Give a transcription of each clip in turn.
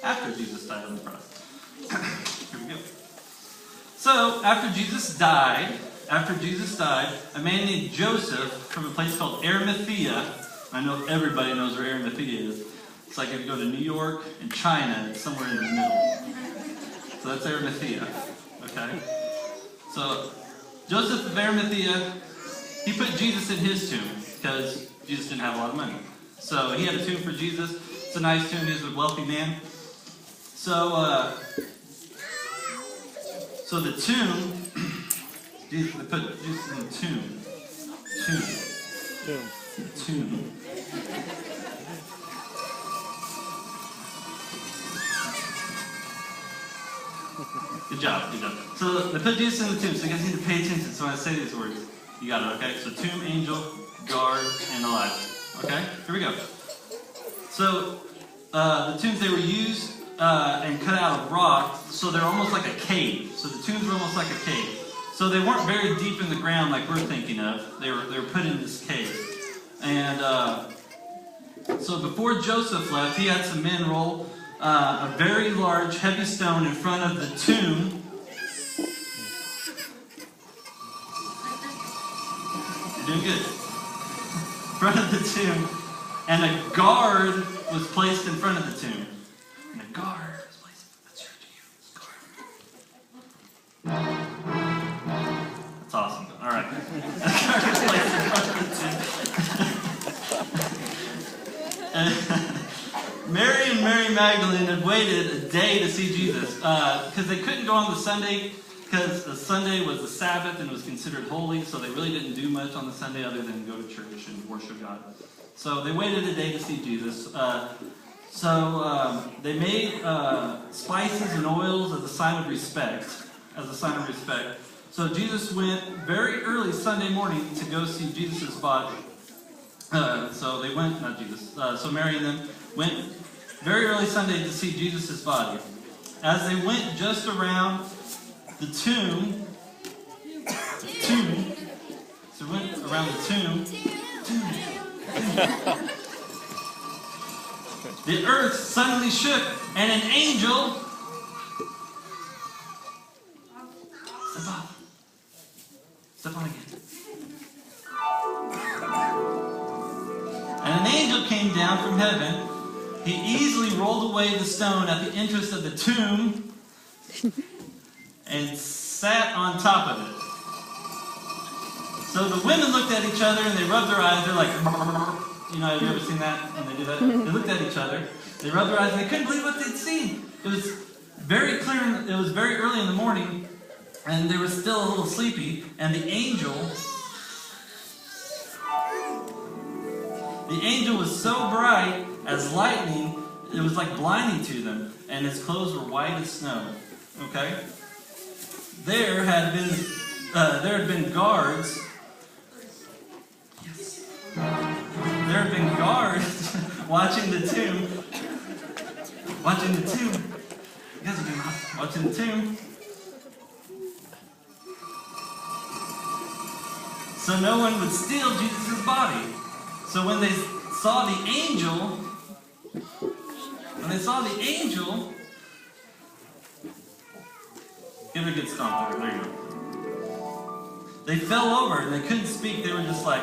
after Jesus died on the cross. Here we go. So, after Jesus died, a man named Joseph from a place called Arimathea. I know everybody knows where Arimathea is. It's like if you go to New York and China, it's somewhere in the middle. So that's Arimathea. Okay? So, Joseph of Arimathea, he put Jesus in his tomb because Jesus didn't have a lot of money. So he had a tomb for Jesus. It's a nice tomb. He was a wealthy man. So the tomb, they put Jesus in the tomb. Good job. So they put Jesus in the tomb. So you guys need to pay attention. So when I say these words, you got it, okay? So tomb, angel, guard, and alive. Okay? Here we go. So the tombs, they were used and cut out of rock, so they're almost like a cave. So the tombs were almost like a cave. So they weren't very deep in the ground like we're thinking of. They were put in this cave. And so before Joseph left, he had some men roll a very large, heavy stone in front of the tomb. You're doing good. In front of the tomb. And a guard was placed in front of the tomb. And a guard was placed. That's your guard. That's awesome. All right. A guard was placed in front of the tomb. Mary and Mary Magdalene had waited a day to see Jesus because they couldn't go on the Sunday because the Sunday was the Sabbath and was considered holy, so they really didn't do much on the Sunday other than go to church and worship God. So they waited a day to see Jesus. They made spices and oils as a sign of respect. So Jesus went very early Sunday morning to go see Jesus' body. So Mary and them went very early Sunday to see Jesus' body. As they went just around the tomb, so went around the tomb, the earth suddenly shook, and an angel step on again. And an angel came down from heaven. He easily rolled away the stone at the entrance of the tomb and sat on top of it. So the women looked at each other and they rubbed their eyes. They're like, have you ever seen that when they do that? They looked at each other. They rubbed their eyes and they couldn't believe what they'd seen. It was very clear. It was very early in the morning and they were still a little sleepy. And the angel was so bright as lightning, it was like blinding to them. And his clothes were white as snow. Okay? There had been guards. Yes. There had been guards watching the tomb. You guys are doing awesome. Watching the tomb. So no one would steal Jesus' body. So when they saw the angel, give it a good stomp there. There you go. They fell over and they couldn't speak. They were just like,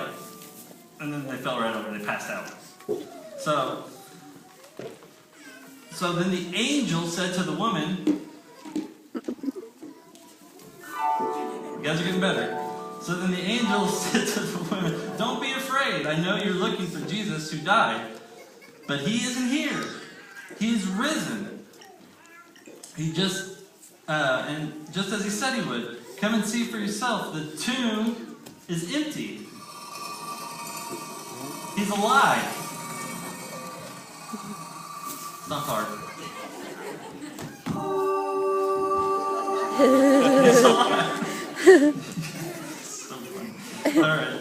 and then they fell right over and they passed out. So then the angel said to the woman, you guys are getting better. So then the angel said to the woman, don't be afraid. I know you're looking for Jesus who died, but he isn't here. He's risen. He just as he said he would, come and see for yourself. The tomb is empty. He's alive. It's not hard. He's alive. So funny. All right.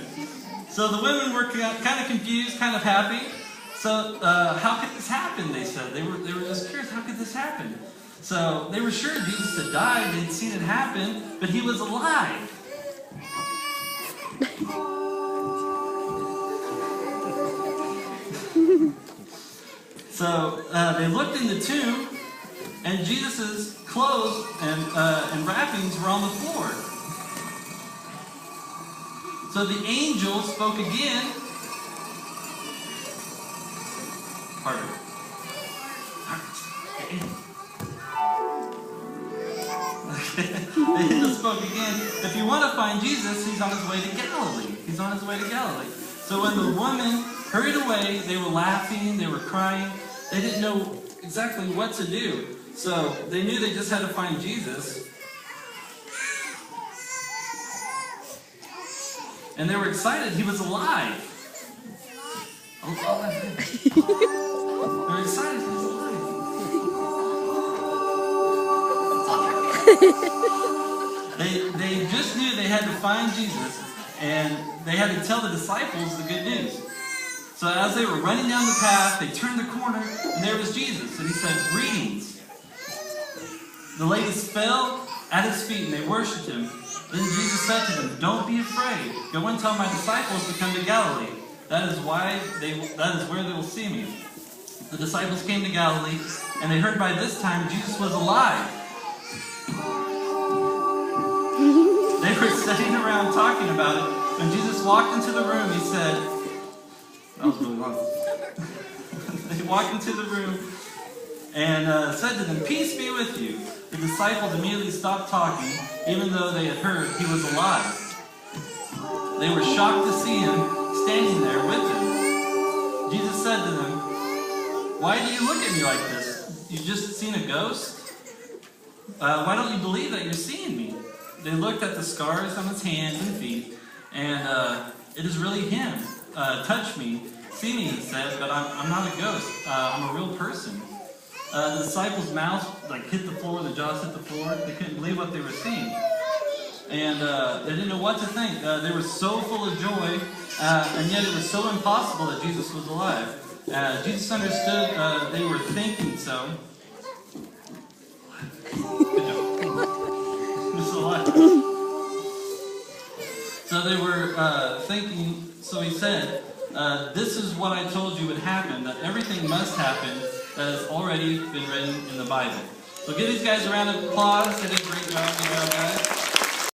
So the women were kind of confused, kind of happy. So how could this happen? They said they were just curious. How could this happen? So they were sure Jesus had died. They'd seen it happen, but he was alive. So they looked in the tomb, and Jesus' clothes and wrappings were on the floor. So the angel spoke again. Harder. The angel spoke again. If you want to find Jesus, he's on his way to Galilee. He's on his way to Galilee. So when the woman hurried away, they were laughing, they were crying. They didn't know exactly what to do. So they knew they just had to find Jesus. And they were excited. He was alive. They were excited. He was alive. They just knew they had to find Jesus, and they had to tell the disciples the good news. So as they were running down the path, they turned the corner, and there was Jesus. And he said, "Greetings." The ladies fell at his feet, and they worshipped him. Then Jesus said to them, "Don't be afraid. Go and tell my disciples to come to Galilee. That is where they will see me." The disciples came to Galilee, and they heard by this time Jesus was alive. They were sitting around talking about it. When Jesus walked into the room, he said, that was really long. They walked into the room and said to them, "Peace be with you." The disciples immediately stopped talking, even though they had heard he was alive. They were shocked to see him standing there with them. Jesus said to them, "Why do you look at me like this? You just seen a ghost? Why don't you believe that you're seeing me?" They looked at the scars on his hands and feet, and it is really him. "Touch me, see me," he said, "but I'm not a ghost. I'm a real person." The disciples' mouths hit the floor, the jaws hit the floor. They couldn't believe what they were seeing. And they didn't know what to think. They were so full of joy, and yet it was so impossible that Jesus was alive. Jesus understood they were thinking so. Good job. He's alive. So they were thinking, so he said, "This is what I told you would happen, that everything must happen that has already been written in the Bible." So give these guys a round of applause. They did a great job. Good job, guys.